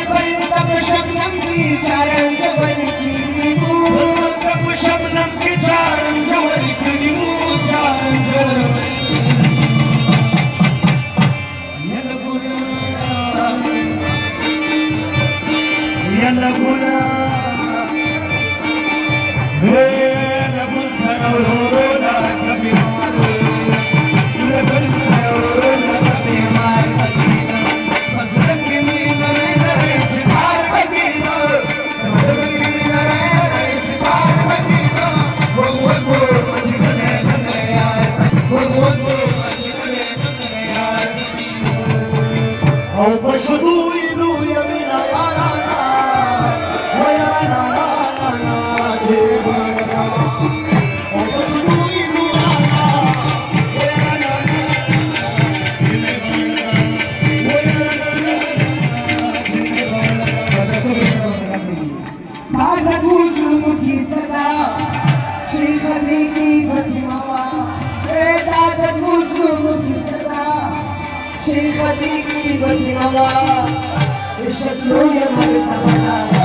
तब शबनम की चारण जबर की नींबू तब शबनम की चारण जबर की नींबू चारण जबर ये लगुना हे लगुन सरोला कभी मारो लगुन सरोला कभी मार हकीना मसलक में नरे नरे सितार हकीना मसलक में नरे नरे सितार हकीना वो चिकने नरे यार वो चिकने नरे यार او پشدو اینو یمینا یارانا و یارانا نا نا نا جیبانا او پشدو اینو یارانا و یارانا نا جیبانا و یارانا نا جیبانا दादा गुज़ुम की सदा शेख अली की बतिमावा दादा गुज़ुम की सदा शेख अली की बतिमावा ये शत्रुय मरतबा